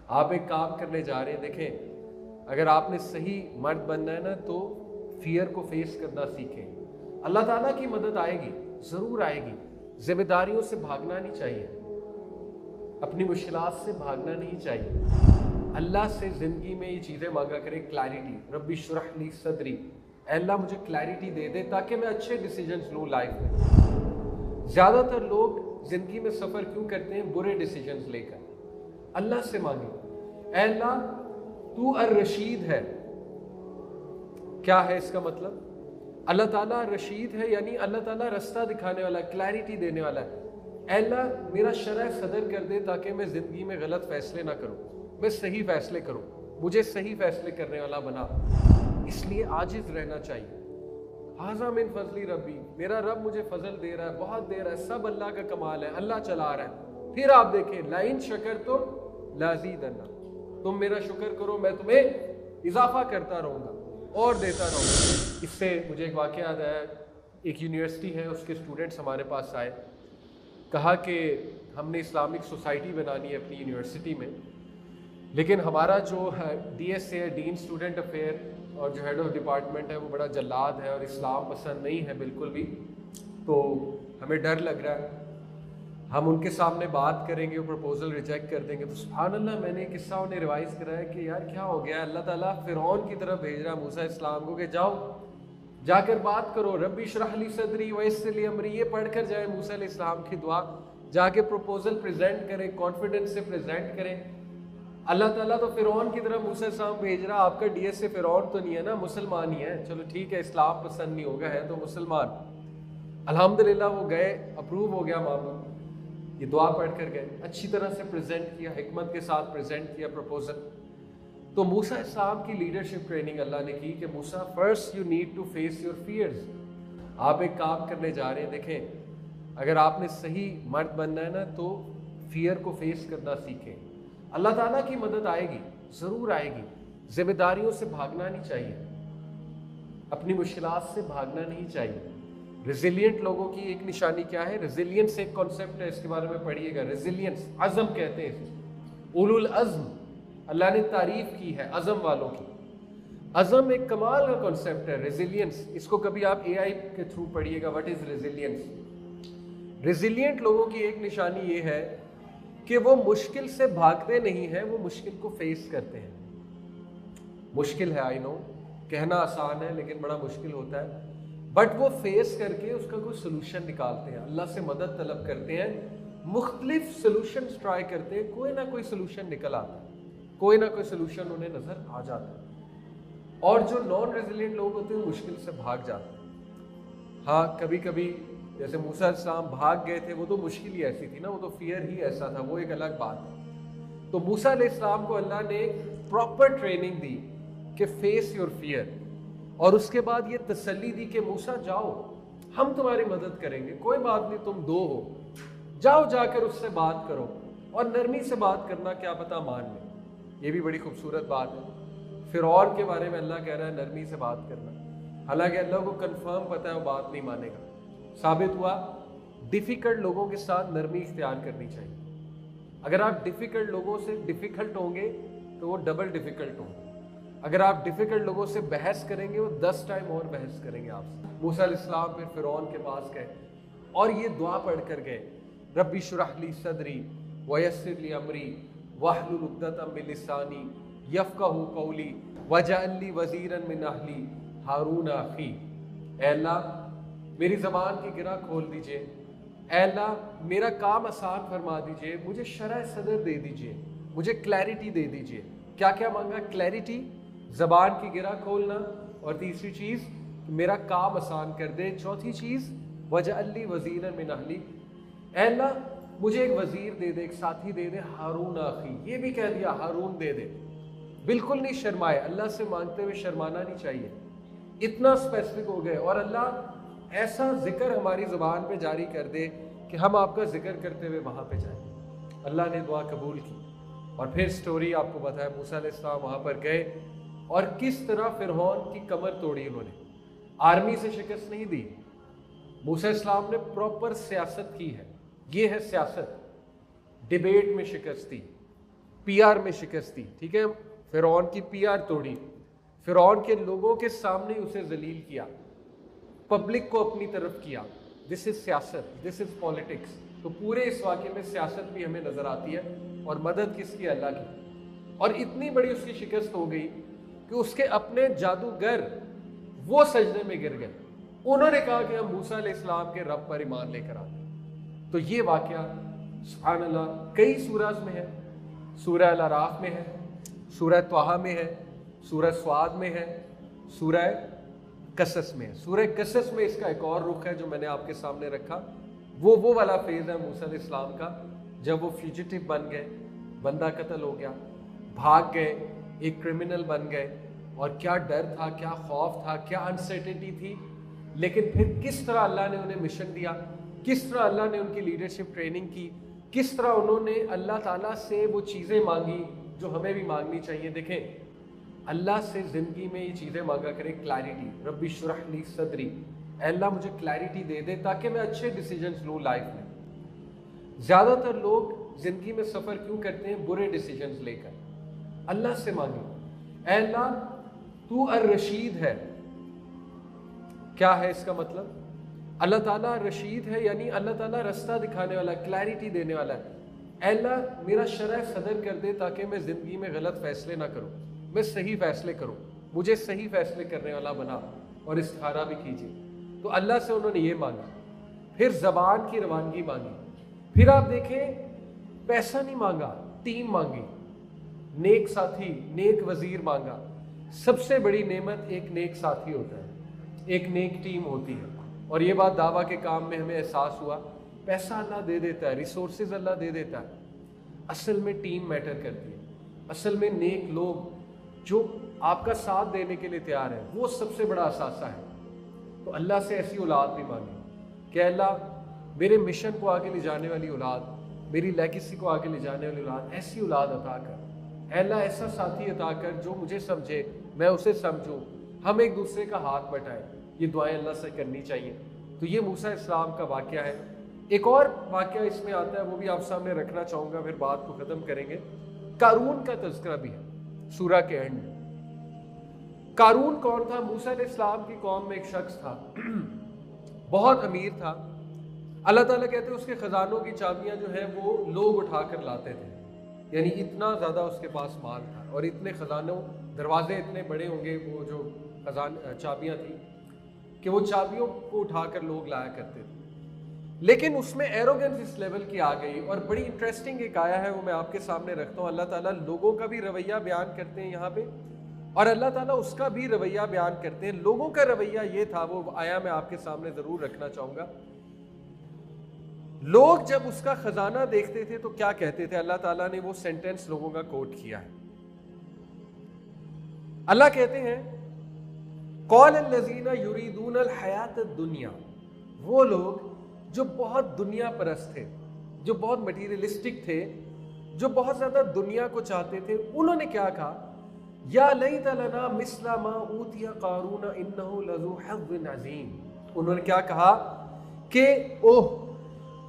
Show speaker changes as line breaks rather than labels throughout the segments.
آپ ایک کام کرنے جا رہے ہیں, دیکھیں اگر آپ نے صحیح مرد بننا ہے نا تو فیئر کو فیس کرنا سیکھیں. اللہ تعالیٰ کی مدد آئے گی, ضرور آئے گی. ذمہ داریوں سے بھاگنا نہیں چاہیے, اپنی مشکلات سے بھاگنا نہیں چاہیے. اللہ سے زندگی میں یہ چیزیں مانگا کریں, کلیرٹی. ربی اشرح لی صدری, اے اللہ مجھے کلیرٹی دے دے تاکہ میں اچھے ڈیسیجنز لوں لائف میں. زیادہ تر لوگ زندگی میں سفر کیوں کرتے ہیں؟ برے ڈیسیجنز لے کر. اللہ سے مانگیں, اے اللہ تو الرشید ہے. کیا ہے اس کا مطلب؟ اللہ تعالیٰ رشید ہے, یعنی اللہ تعالیٰ رستہ دکھانے والا ہے, کلیرٹی دینے والا ہے. اے اللہ میرا شرح صدر کر دے تاکہ میں زندگی میں غلط فیصلے نہ کروں, میں صحیح فیصلے کروں, مجھے صحیح فیصلے کرنے والا بنا. اس لیے عاجز رہنا چاہیے. ھذا من فضل ربی, میرا رب مجھے فضل دے رہا ہے, بہت دے رہا ہے, سب اللہ کا کمال ہے, اللہ چلا رہا ہے. پھر آپ دیکھیں لئن شکرتم لازیدن, تم میرا شکر کرو میں تمہیں اضافہ کرتا رہوں گا اور دیتا رہوں گا. اس سے مجھے ایک واقعہ یاد آیا. ایک یونیورسٹی ہے, اس کے اسٹوڈنٹس ہمارے پاس آئے, کہا کہ ہم نے اسلامک سوسائٹی بنانی ہے اپنی یونیورسٹی میں, لیکن ہمارا جو D S A dean student affair اور جو ہیڈ آف ڈپارٹمنٹ ہے وہ بڑا جلاد ہے اور اسلام پسند نہیں ہے بالکل بھی, تو ہمیں ڈر لگ رہا ہے ہم ان کے سامنے بات کریں گے, وہ پروپوزل ریجیکٹ کر دیں گے. تو سبحان اللہ میں نے قصہ انہیں ریوائز کرایا کہ یار کیا ہو گیا, اللہ تعالیٰ فرعون کی طرف بھیج رہا ہے موسیٰ السلام کو کہ جاؤ جا کر بات کرو, ربی اشرح لی صدری ویسر لی امری, یہ پڑھ کر جائیں موسیٰ علیہ السلام کی دعا, جا کے پروپوزل پریزنٹ کریں, کانفیڈنس سے پریزنٹ کریں. اللہ تعالیٰ تو فرعون کی طرف موسیٰ السلام بھیج رہا, آپ کا ڈی ایس سے فرعون تو نہیں ہے نا, مسلمان ہی ہے. چلو ٹھیک ہے, اسلام پسند نہیں ہوگا, ہے تو مسلمان. الحمدللہ وہ گئے, اپروو ہو گیا معاملہ, یہ دعا پڑھ کر گئے, اچھی طرح سے پریزنٹ کیا, حکمت کے ساتھ پریزنٹ کیا پروپوزل. تو موسیٰ السلام کی لیڈرشپ ٹریننگ اللہ نے کی کہ موسیٰ first you need to face your fears. آپ ایک کام کرنے جا رہے ہیں, دیکھیں اگر آپ نے صحیح مرد بننا ہے نا تو فیئر کو فیس کرنا سیکھیں. اللہ تعالیٰ کی مدد آئے گی, ضرور آئے گی. ذمہ داریوں سے بھاگنا نہیں چاہیے, اپنی مشکلات سے بھاگنا نہیں چاہیے. ریزیلینٹ لوگوں کی ایک نشانی کیا ہے؟ ریزیلینس ایک کانسیپٹ ہے, اس کے بارے میں پڑھیے گا. ریزیلینس, عزم کہتے ہیں, اولو العزم اللہ نے تعریف کی ہے عزم والوں کی. عزم ایک کمال کا کانسیپٹ ہے. ریزیلینس, اس کو کبھی آپ اے آئی کے تھرو پڑھیے گا, واٹ از ریزیلینس. ریزیلینٹ لوگوں کی ایک نشانی یہ ہے کہ وہ مشکل سے بھاگتے نہیں ہیں, وہ مشکل کو فیس کرتے ہیں. مشکل ہے, آئی نو, کہنا آسان ہے لیکن بڑا مشکل ہوتا ہے, بٹ وہ فیس کر کے اس کا کوئی سلوشن نکالتے ہیں, اللہ سے مدد طلب کرتے ہیں, مختلف سلوشنز ٹرائی کرتے ہیں, کوئی نہ کوئی سلوشن نکل آتا ہے, کوئی نہ کوئی سلوشن انہیں نظر آ جاتا ہے. اور جو نان ریزیلینٹ لوگ ہوتے ہیں مشکل سے بھاگ جاتے ہیں. ہاں کبھی کبھی جیسے موسیٰ علیہ السلام بھاگ گئے تھے, وہ تو مشکل ہی ایسی تھی نا, وہ تو فیئر ہی ایسا تھا, وہ ایک الگ بات ہے. تو موسیٰ علیہ السلام کو اللہ نے پراپر ٹریننگ دی کہ فیس یور فیئر, اور اس کے بعد یہ تسلی دی کہ موسیٰ جاؤ ہم تمہاری مدد کریں گے, کوئی بات نہیں, تم دو ہو, جاؤ جا کر اس سے بات کرو, اور نرمی سے بات کرنا, کیا پتہ مان لے. یہ بھی بڑی خوبصورت بات ہے. فرعون کے بارے میں اللہ کہہ رہا ہے نرمی سے بات کرنا, حالانکہ اللہ کو کنفرم پتہ ہے وہ بات نہیں مانے گا. ثابت ہوا ڈیفیکلٹ لوگوں کے ساتھ نرمی اختیار کرنی چاہیے. اگر آپ ڈیفیکلٹ لوگوں سے ڈیفیکلٹ ہوں گے تو وہ ڈبل ڈیفیکلٹ ہوں گے. اگر آپ ڈیفیکلٹ لوگوں سے بحث کریں گے وہ 10 ٹائم اور بحث کریں گے آپ سے. موسیٰ علیہ السلام پھر فرعون کے پاس گئے اور یہ دعا پڑھ کر گئے, ربی اشرح لی صدری ویسر لی امری واحلل عقدۃ من لسانی یفقہوا قولی واجعل لی وزیرا من اہلی ہارون اخی. اے اللہ میری زبان کی گرہ کھول دیجئے, اے اللہ میرا کام آسان فرما دیجئے, مجھے شرح صدر دے دیجئے, مجھے کلیرٹی دے دیجئے. کیا کیا مانگا؟ کلیرٹی, زبان کی گرہ کھولنا, اور تیسری چیز میرا کام آسان کر دے, چوتھی چیز واجعل لی وزیرا من اہلی, اے اللہ مجھے ایک وزیر دے دے, ایک ساتھی دے دے, ہارون اخی. یہ بھی کہہ دیا ہارون دے دے, بالکل نہیں شرمائے. اللہ سے مانگتے ہوئے شرمانا نہیں چاہیے, اتنا اسپیسیفک ہو گئے. اور اللہ ایسا ذکر ہماری زبان پہ جاری کر دے کہ ہم آپ کا ذکر کرتے ہوئے وہاں پہ جائیں. اللہ نے دعا قبول کی. اور پھر سٹوری آپ کو پتہ ہے, موسیٰ علیہ السلام وہاں پر گئے اور کس طرح فرعون کی کمر توڑی انہوں نے. آرمی سے شکست نہیں دی, موسیٰ علیہ السلام نے پراپر سیاست کی ہے. یہ ہے سیاست. ڈیبیٹ میں شکست دی, PR में शिकस्त दी, ठीक है, फिरौन की PR तोड़ी, फिरौन के लोगों के सामने उसे जलील किया, पब्लिक को अपनी तरफ किया। दिस इज सियासत, दिस इज पॉलिटिक्स। तो पूरे इस वाक़े में सियासत भी हमें नजर आती है और मदद किसकी? अल्लाह की। और इतनी बड़ी उसकी शिकस्त हो गई कि उसके अपने जादूगर वो सजदे में गिर गए। उन्होंने कहा कि हम मूसा अलैहिस्सलाम के रब पर ईमान लेकर आते हैं। तो ये वाक़या सुभान अल्लाह कई सूरज में है, सूरह अल-अराफ में है, सूरह त्वाहा में है, सूरह स्वाद में है, सूरह कसस में है। सूरह कसस में इसका एक और रुख है जो मैंने आपके सामने रखा। वो वाला फेज है मूसा अलैहिस्सलाम का, जब वो फ्यूजिटिव बन गए, बंदा कत्ल हो गया, भाग गए, एक क्रिमिनल बन गए, और क्या डर था, क्या खौफ था, क्या अनसर्टेनिटी थी। लेकिन फिर किस तरह अल्लाह ने उन्हें मिशन दिया, किस तरह अल्लाह ने उनकी लीडरशिप ट्रेनिंग की, किस तरह उन्होंने अल्लाह ताला से वो चीज़ें मांगी जो हमें भी मांगनी चाहिए। देखें, अल्लाह से ज़िंदगी में ये चीज़ें मांगा करें, क्लैरिटी, रब्बी शुरह ली सदरी, अल्लाह मुझे क्लैरिटी दे दे ताकि मैं अच्छे डिसीजंस लूँ लाइफ में। ज़्यादातर लोग ज़िंदगी में सफ़र क्यों करते हैं? बुरे डिसीजंस लेकर। अल्लाह से मांगे, अल्लाह तू अर रशीद है। क्या है इसका मतलब? अल्लाह ताला रशीद है, यानी अल्लाह ताला रास्ता दिखाने वाला, क्लैरिटी देने वाला है। अल्लाह मेरा शरह सदर कर दे ताकि मैं ज़िंदगी में गलत फैसले ना करूँ, मैं सही फैसले करूँ, मुझे सही फैसले करने वाला बना, और इस्तिखारा भी कीजिए। तो अल्लाह से उन्होंने ये मांगा। फिर ज़बान की रवानगी मांगी। फिर आप देखें, पैसा नहीं मांगा, टीम मांगी, नेक साथी, नेक वजीर मांगा। सबसे बड़ी नेमत एक नेक साथी होता है, एक नेक टीम होती है। और ये बात दावा के काम में हमें एहसास हुआ। पैसा अल्लाह दे देता है, रिसोर्सेज अल्लाह दे देता है, असल में टीम मैटर करती है। असल में नेक लोग जो आपका साथ देने के लिए तैयार है, वो सबसे बड़ा असासा है। तो अल्लाह से ऐसी औलाद भी मांगी कि अल्लाह मेरे मिशन को आगे ले जाने वाली औलाद, मेरी लेगेसी को आगे ले जाने वाली औलाद, ऐसी औलाद अता कर। अल्लाह ऐसा साथी अता कर जो मुझे समझे, मैं उसे समझूं, हम एक दूसरे का हाथ बटाएं। ये दुआएं अल्लाह से करनी चाहिए। तो ये मूसा इस्लाम का वाक़या है। एक और वाक़या इसमें आता है, वो भी आप सामने रखना चाहूँगा, फिर बात को ख़त्म करेंगे। कारून का तज़किरा भी है सूरा के एंड में। कारून कौन था? मूसा अलैहिस्सलाम की कौम में एक शख्स था, बहुत अमीर था। अल्लाह ताला कहते हैं उसके ख़जानों की चाबियाँ जो है वो लोग उठा कर लाते थे, यानी इतना ज़्यादा उसके पास माल था, और इतने ख़जानों, दरवाजे इतने बड़े होंगे वो जो चाबियाँ थी कि वो चाबियों को उठाकर लोग लाया करते थे। लेकिन उसमें एरोगेंस इस लेवल की आ गई। और बड़ी इंटरेस्टिंग एक आया है, वो मैं आपके सामने रखता हूँ। अल्लाह ताला लोगों का भी रवैया बयान करते हैं यहाँ पे, और अल्लाह ताला उसका भी रवैया बयान करते हैं। लोगों का रवैया ये था, वो आया मैं आपके सामने ज़रूर रखना चाहूँगा। लोग जब उसका खजाना देखते थे तो क्या कहते थे? अल्लाह ताला ने वो सेंटेंस लोगों का कोट किया है। अल्लाह कहते हैं, कौल लजीना युरीदून अल हयात दुनिया, वो लोग जो बहुत दुनिया परस्त थे, जो बहुत मटीरियलिस्टिक थे, जो बहुत ज्यादा दुनिया को चाहते थे, उन्होंने क्या कहा? या लैत लना मिस्ला मा ऊतिया कारून इन्नहु लज़ू हज़्ज़िन अज़ीम। उन्होंने क्या कहा कि ओह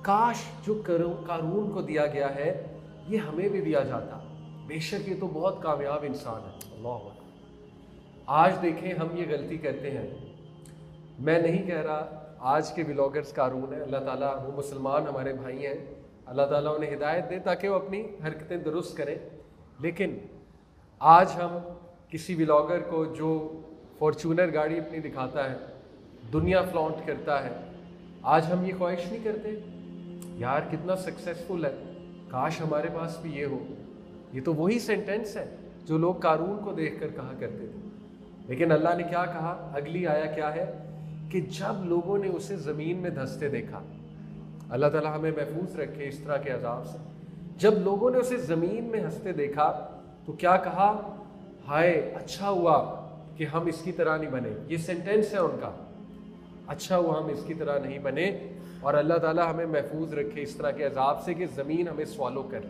काश जो कारून को दिया गया है ये हमें भी दिया जाता, बेशक ये तो बहुत कामयाब इंसान है। अल्लाह अकबर। आज देखें हम ये गलती करते हैं। मैं नहीं कह रहा आज के व्लॉगर्स कारून है, अल्लाह ताला, वो मुसलमान हमारे भाई हैं, अल्लाह ताला उन्हें हिदायत दे ताकि वो अपनी हरकतें दुरुस्त करें। लेकिन आज हम किसी व्लॉगर को जो फॉर्चूनर गाड़ी अपनी दिखाता है, दुनिया फ्लॉन्ट करता है, आज हम ये ख्वाहिश नहीं करते यार कितना सक्सेसफुल है, काश हमारे पास भी ये हो। ये तो वही सेंटेंस है जो लोग कारून को देखकर कहा करते थे। लेकिन अल्लाह ने क्या कहा? अगली आया क्या है कि जब लोगों ने उसे ज़मीन में धंसते देखा, अल्लाह ताला हमें महफूज रखे इस तरह के अजाब से। जब लोगों ने उसे ज़मीन में हंसते देखा तो क्या कहा? हाय अच्छा हुआ कि हम इसकी तरह नहीं बने। ये सेंटेंस है उनका, अच्छा हुआ हम इसकी तरह नहीं बने। और अल्लाह ताला हमें महफूज रखे इस तरह के अजाब से कि ज़मीन हमें स्वॉलो कर।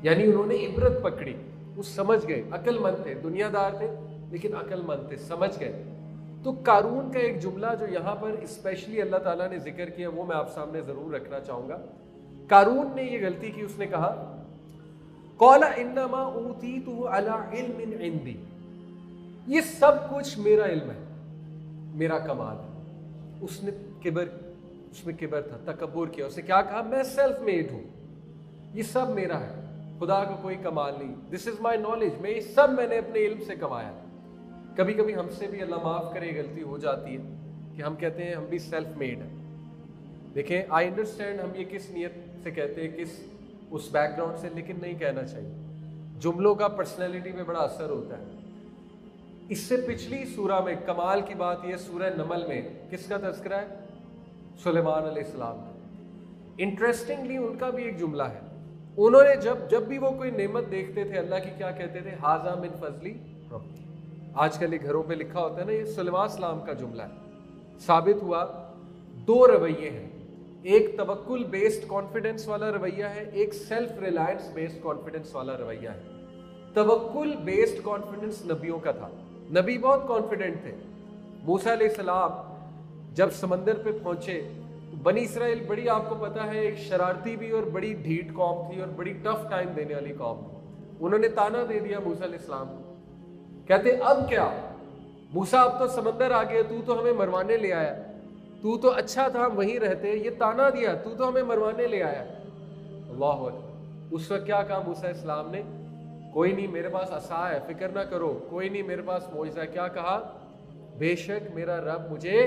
यानी उन्होंने इबरत पकड़ी, वो समझ गए, अक्लमंद थे, दुनियादार थे लेकिन अक्लमंद थे, समझ गए। तो कारून का एक जुमला जो यहाँ पर स्पेशली अल्लाह ताला ने जिक्र किया वो मैं आप सामने ज़रूर रखना चाहूँगा। कारून ने ये गलती की, उसने कहा क़ाला इन्नमा ऊतीतुहु अला इल्मिन इंदी, ये सब कुछ मेरा इल्म है, मेरा कमाल है। उसमें किबर था, तकब्बुर किया, उसने क्या कहा, मैं सेल्फ मेड हूं, ये सब मेरा है, खुदा को कोई कमाल नहीं, दिस इज माई नॉलेज, मैं ये सब मैंने अपने इल्म से कमाया। कभी कभी हमसे भी, अल्लाह माफ करे, गलती हो जाती है कि हम कहते हैं हम भी सेल्फ मेड हैं। देखें, आई अंडरस्टैंड हम ये किस नीयत से कहते हैं, किस उस बैकग्राउंड से, लेकिन नहीं कहना चाहिए। जुमलों का पर्सनैलिटी पे बड़ा असर होता है। इससे पिछली सूरा में कमाल की बात यह, सूरह नमल में किसका तज़किरा है, सुलेमान अलैहिस्सलाम का। इंटरेस्टिंगली उनका भी एक जुमला है, उन्होंने जब भी वो कोई नेमत देखते थे अल्लाह की, क्या कहते थे, हाजा मिन फजली रब्बी। आजकल ये घरों पे लिखा होता है ना, ये सुलेमान सलाम का जुमला है। साबित हुआ दो रवैये हैं, एक तवक्कुल बेस्ड कॉन्फिडेंस वाला रवैया है, एक सेल्फ रिलायंस बेस्ड कॉन्फिडेंस वाला रवैया है। तवक्कुल बेस्ड कॉन्फिडेंस नबियों का था, नबी बहुत कॉन्फिडेंट थे। मूसा अलैहिस्सलाम जब समंदर पे पहुंचे, बनी इसराइल बड़ी, आपको पता है, एक शरारती भी और बड़ी ढीठ कौम थी और बड़ी टफ टाइम देने वाली कौम थी। उन्होंने ताना दे दिया मूसा अलैहिस्सलाम को, कहते अब क्या मूसा, अब तो समंदर आ गया, तू तो हमें मरवाने ले आया, तू तो अच्छा था हम वहीं रहते, ये ताना दिया, तू तो हमें मरवाने ले आया। अल्लाह अकबर। उस वक्त क्या कहा मूसा इस्लाम ने, कोई नहीं, मेरे पास असा है, फिक्र ना करो, कोई नहीं, मेरे पास मौजज़ा है। क्या कहा, बेशक मेरा रब मुझे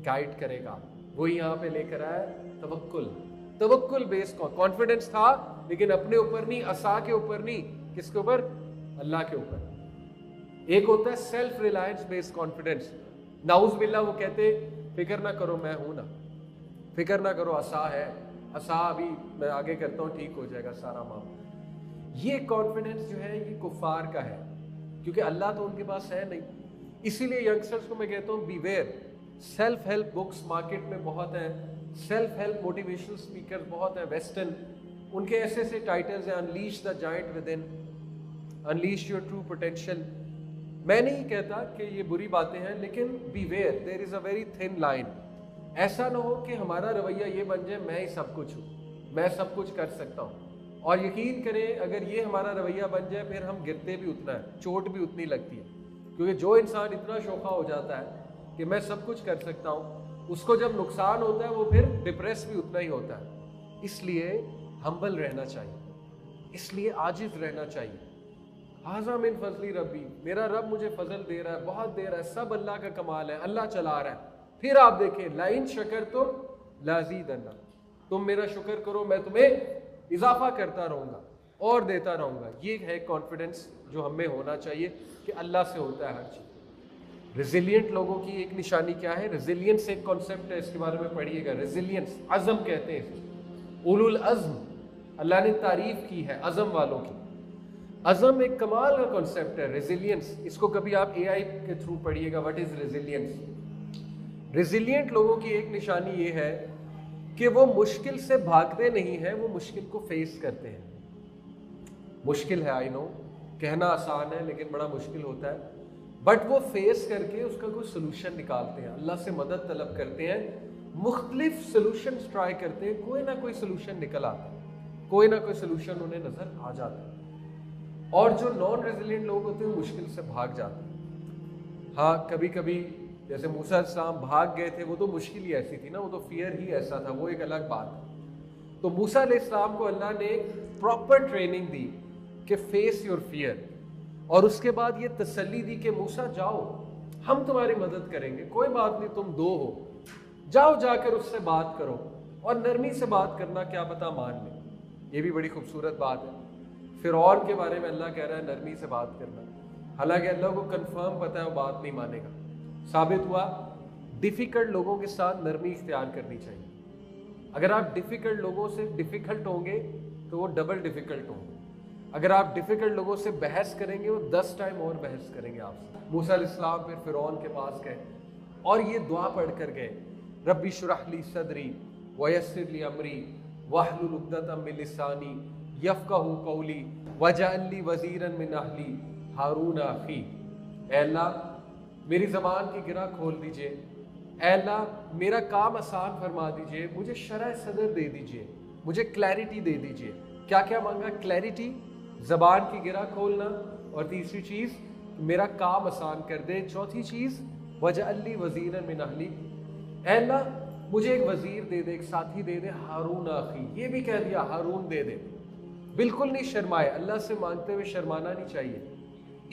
गाइड करेगा। वो यहाँ पे लेकर आया तवक्कुल बेस्ड कॉन्फिडेंस था, लेकिन अपने ऊपर नहीं, असा के ऊपर नहीं, किसके ऊपर, अल्लाह के ऊपर। एक होता है सेल्फ रिलायंस बेस्ड कॉन्फिडेंस, नाउज़ बिल्लाह, वो कहते फिक्र ना करो, मैं हूं ना, फिक्र ना करो, असा है, असा अभी मैं आगे करता हूँ, ठीक हो जाएगा सारा मामला। ये कॉन्फिडेंस जो है ये कुफार का है, क्योंकि अल्लाह तो उनके पास है नहीं। इसीलिए यंगस्टर्स को मैं कहता हूँ beware, self help books market में बहुत हैं, सेल्फ हेल्प मोटिवेशनल स्पीकर बहुत हैं वेस्टर्न, उनके ऐसे ऐसे टाइटल्स हैं, unleash the giant within, unleash your true potential. मैं नहीं कहता कि ये बुरी बातें हैं, लेकिन beware, there is a very thin line. ऐसा ना हो कि हमारा रवैया ये बन जाए, मैं ही सब कुछ हूँ, मैं सब कुछ कर सकता हूँ। और यकीन करें, अगर ये हमारा रवैया बन जाए, फिर हम गिरते भी उतना है, चोट भी उतनी लगती है। क्योंकि जो इंसान इतना शोखा हो जाता है कि मैं सब कुछ कर सकता हूँ, उसको जब नुकसान होता है वो फिर डिप्रेस भी उतना ही होता है। इसलिए हम्बल रहना चाहिए, इसलिए आजिज रहना चाहिए। हाज़ा मिन फजली रब्बी, मेरा रब मुझे फजल दे रहा है, बहुत दे रहा है, सब अल्लाह का कमाल है, अल्लाह चला रहा है। फिर आप देखें, लाइन शकर तो लाज़ीदन्ना, तुम मेरा शुक्र करो, मैं तुम्हें इजाफा करता रहूँगा और देता रहूँगा। ये है कॉन्फिडेंस जो हमें होना चाहिए कि अल्लाह से होता है हर चीज़। रेजिलियंट लोगों की एक निशानी क्या है, रेजिलियंस एक कॉन्सेप्ट है, इसके बारे में पढ़िएगा। रेजिलियंस, अज़म कहते हैं इसे, उलुल अज़्म, अल्लाह ने तारीफ की है अज़म वालों की। अज़म एक कमाल का कॉन्सेप्ट है, रेजिलियंस। इसको कभी आप AI के थ्रू पढ़िएगा, व्हाट इज रेजिलियंस। रेजिलियंट लोगों की एक निशानी ये है कि वो मुश्किल से भागते नहीं हैं, वो मुश्किल को फेस करते हैं। मुश्किल है, आई नो, कहना आसान है लेकिन बड़ा मुश्किल होता है, बट वो फेस करके उसका कोई सोल्यूशन निकालते हैं, अल्लाह से मदद तलब करते हैं, मुख्तलिफ सोल्यूशन ट्राई करते हैं, कोई ना कोई सोल्यूशन निकल आता है, कोई ना कोई सोल्यूशन उन्हें नजर आ जाता है। और जो नॉन रेजिलियंट लोग होते हैं मुश्किल से भाग जाते हैं। हाँ, कभी कभी जैसे मूसा अलैहिस्सलाम भाग गए थे, वो तो मुश्किल ही ऐसी थी ना, वो तो फियर ही ऐसा था, वो एक अलग बात है। तो मूसा अलैहिस्सलाम को अल्लाह ने एक प्रॉपर ट्रेनिंग दी कि फेस योर फियर, और उसके बाद ये तसल्ली दी कि मूसा जाओ, हम तुम्हारी मदद करेंगे, कोई बात नहीं, तुम दो हो, जाओ जाकर उससे बात करो, और नरमी से बात करना, क्या पता मान ले। ये भी बड़ी खूबसूरत बात है। फिरौन के बारे में अल्लाह कह रहा है नरमी से बात करना, हालांकि अल्लाह को कंफर्म पता है वो बात नहीं मानेगा। साबित हुआ डिफिकल्ट लोगों के साथ नरमी इख्तियार करनी चाहिए। अगर आप डिफिकल्ट लोगों से डिफिकल्ट होंगे तो वो डबल डिफिकल्ट होंगे। अगर आप डिफिकल्ट लोगों से बहस करेंगे, वो 10 टाइम और बहस करेंगे आपसे। मूसा अलैहिस्सलाम फिर फिरौन के पास गए और ये दुआ पढ़ कर गए, रब्बी शुरह ली सदरी वयस्सिर ली अमरी वहलुल उक़दतम मिन लिसानी यफ़क़हू क़ौली वजअल ली वज़ीरन मिन अहली हारून अख़ी। ऐ अल्लाह, मेरी ज़बान की गिरा खोल दीजिए, ऐ अल्लाह मेरा काम आसान फरमा दीजिए, मुझे शरह सदर दे दीजिए, मुझे क्लैरिटी दे दीजिए। क्या क्या मांगा? क्लैरिटी, ज़बान की गिरा खोलना, और तीसरी चीज़ मेरा काम आसान कर दे, चौथी चीज़ वजअली वज़ीरन मिन अहली, ऐ अल्लाह मुझे एक वज़ीर दे दे, एक साथी दे दे, हारून आखी, ये भी कह दिया हारून दे दे। बिल्कुल नहीं शर्माए, अल्लाह से मांगते हुए शर्माना नहीं चाहिए,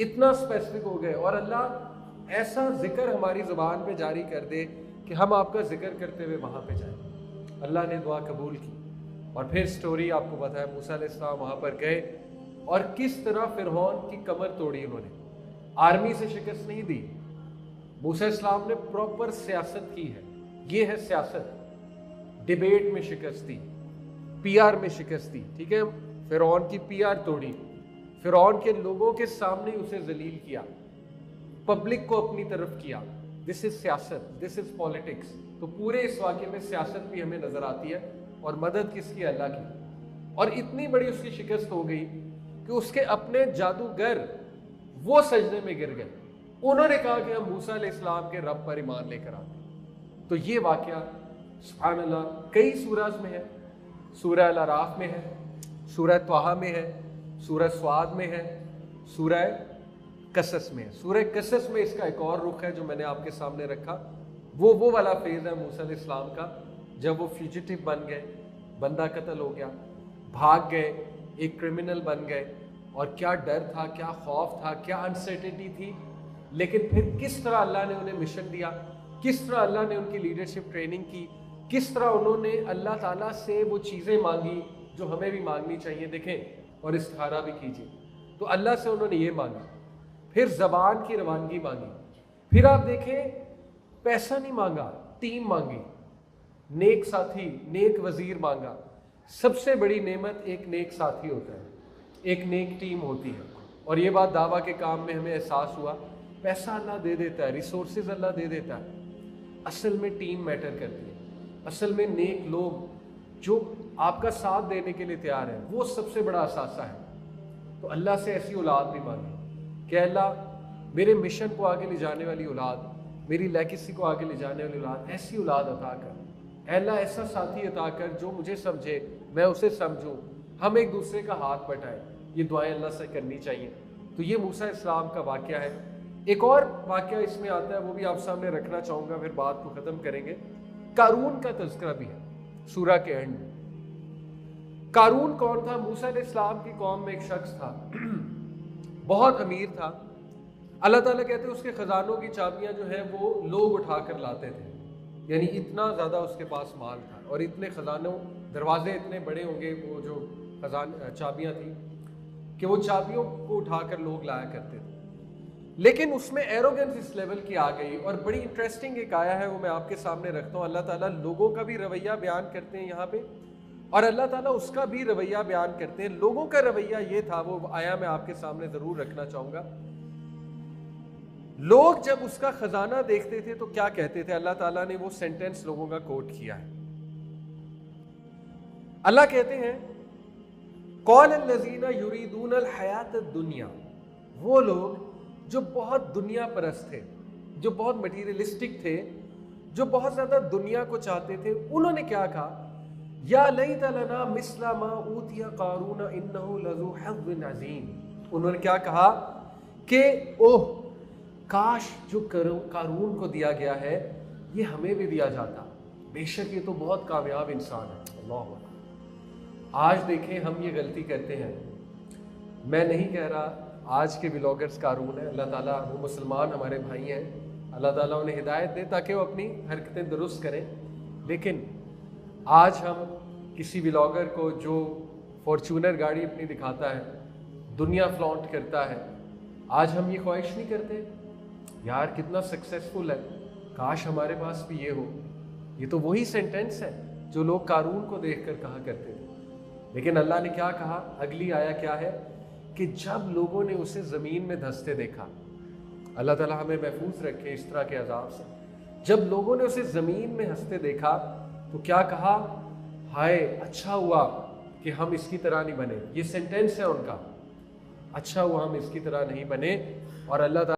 इतना स्पेसिफिक हो गए। और अल्लाह ऐसा जिक्र हमारी ज़ुबान पे जारी कर दे कि हम आपका जिक्र करते हुए वहाँ पे जाएं। अल्लाह ने दुआ कबूल की। और फिर स्टोरी आपको पता है, मूसा अलैहिस्सलाम वहाँ पर गए और किस तरह फिरौन की कमर तोड़ी उन्होंने, आर्मी से शिकस्त नहीं दी। मूसा इस्लाम ने प्रॉपर सियासत की है, ये है सियासत। डिबेट में शिकस्त दी, पीआर में शिकस्त दी, ठीक है, फिरौन की पीआर तोड़ी, फिरौन के लोगों के सामने उसे जलील किया, पब्लिक को अपनी तरफ किया। दिस इज सियासत, दिस इज पॉलिटिक्स। तो पूरे इस वाक़े में सियासत भी हमें नजर आती है, और मदद किसकी? अल्लाह की। और इतनी बड़ी उसकी शिकस्त हो गई कि उसके अपने जादूगर वो सजदे में गिर गए, उन्होंने कहा कि हम मूसा अलैहिस्सलाम के रब पर ईमान लेकर आते। तो ये वाक़या सुभान अल्लाह कई सूरज में है, सूरह अल अराफ में है, सूरह त्वाहा में है, सूरह स्वाद में है, सूरह कसस में है। सूरह कसस में इसका एक और रुख है जो मैंने आपके सामने रखा, वो वाला फेज है मूसा अलैहिस्सलाम का, जब वो फ्यूजिटिव बन गए, बंदा कत्ल हो गया, भाग गए, एक क्रिमिनल बन गए, और क्या डर था, क्या खौफ था, क्या अनसर्टेनिटी थी। लेकिन फिर किस तरह अल्लाह ने उन्हें मिशन दिया, किस तरह अल्लाह ने उनकी लीडरशिप ट्रेनिंग की, किस तरह उन्होंने अल्लाह ताला से वो चीज़ें मांगी जो हमें भी मांगनी चाहिए। देखें, और इस्तिखारा भी कीजिए। तो अल्लाह से उन्होंने ये मांगा, फिर ज़बान की रवानगी मांगी, फिर आप देखें पैसा नहीं मांगा, टीम मांगी, नेक साथी, नेक वजीर मांगा। सबसे बड़ी नेमत एक नेक साथी होता है, एक नेक टीम होती है। और ये बात दावा के काम में हमें एहसास हुआ, पैसा अल्लाह दे देता है, रिसोर्सेज अल्लाह दे देता है, असल में टीम मैटर करती है। असल में नेक लोग जो आपका साथ देने के लिए तैयार है, वो सबसे बड़ा असासा है। तो अल्लाह से ऐसी औलाद भी मांगी कि अल्लाह मेरे मिशन को आगे ले जाने वाली औलाद, मेरी लेगेसी को आगे ले जाने वाली औलाद, ऐसी औलाद अता कर। अल्लाह ऐसा साथी अता कर जो मुझे समझे, मैं उसे समझूं, हम एक दूसरे का हाथ बटाएं। ये दुआएं अल्लाह से करनी चाहिए। तो ये मूसा इस्लाम का वाक़या है। एक और वाक़या इसमें आता है, वो भी आप सामने रखना चाहूँगा, फिर बात को ख़त्म करेंगे। कारून का तज़किरा भी है सूरह के एंड में। कारून कौन था? मूसा अलैहिस्सलाम की कौम में एक शख्स था, बहुत अमीर था। अल्लाह ताला कहते हैं उसके खजानों की चाबियां जो है वो लोग उठा कर लाते थे, यानी इतना ज़्यादा उसके पास माल था, और इतने खजानों, दरवाजे इतने बड़े होंगे वो जो चाबियां थी कि वो चाबियों को उठाकर लोग लाया करते थे। लेकिन उसमें एरोगेंस इस लेवल की आ गई। और बड़ी इंटरेस्टिंग एक आया है, वो मैं आपके सामने रखता हूँ। अल्लाह ताला लोगों का भी रवैया बयान करते हैं यहाँ पे, और अल्लाह ताला उसका भी रवैया बयान करते हैं। लोगों का रवैया ये था, वो आया मैं आपके सामने ज़रूर रखना चाहूँगा। लोग जब उसका खजाना देखते थे तो क्या कहते थे? अल्लाह ताला ने वो सेंटेंस लोगों का कोट किया है। अल्लाह कहते हैं, कौल अल्लज़ीना युरीदूनल हयात दुनिया, वो लोग जो बहुत दुनिया परस्त थे, जो बहुत मटीरियलिस्टिक थे, जो बहुत ज़्यादा दुनिया को चाहते थे, उन्होंने क्या कहा? या लैता लना मिस्ला मा ऊतिया कारून इन्नहु लज़ू हज़्ज़िन अज़ीम। उन्होंने क्या कहा कि ओह काश जो कारून को दिया गया है ये हमें भी दिया जाता, बेशक ये तो बहुत कामयाब इंसान है। अल्लाह, आज देखें हम ये गलती करते हैं। मैं नहीं कह रहा आज के व्लॉगर्स कारून है, अल्लाह ताला, वो मुसलमान हमारे भाई हैं, अल्लाह ताला उन्हें हिदायत दे ताकि वो अपनी हरकतें दुरुस्त करें। लेकिन आज हम किसी व्लॉगर को जो फॉर्चूनर गाड़ी अपनी दिखाता है, दुनिया फ्लॉन्ट करता है, आज हम ये ख्वाहिश नहीं करते यार कितना सक्सेसफुल है, काश हमारे पास भी ये हो। ये तो वही सेंटेंस है जो लोग कारून को देखकर कहा करते थे। लेकिन अल्लाह ने क्या कहा? अगली आया क्या है कि जब लोगों ने उसे ज़मीन में धंसते देखा, अल्लाह ताला हमें महफूज रखे इस तरह के अजाब से। जब लोगों ने उसे ज़मीन में हंसते देखा तो क्या कहा? हाय अच्छा हुआ कि हम इसकी तरह नहीं बने। ये सेंटेंस है उनका, अच्छा हुआ हम इसकी तरह नहीं बने। और अल्लाह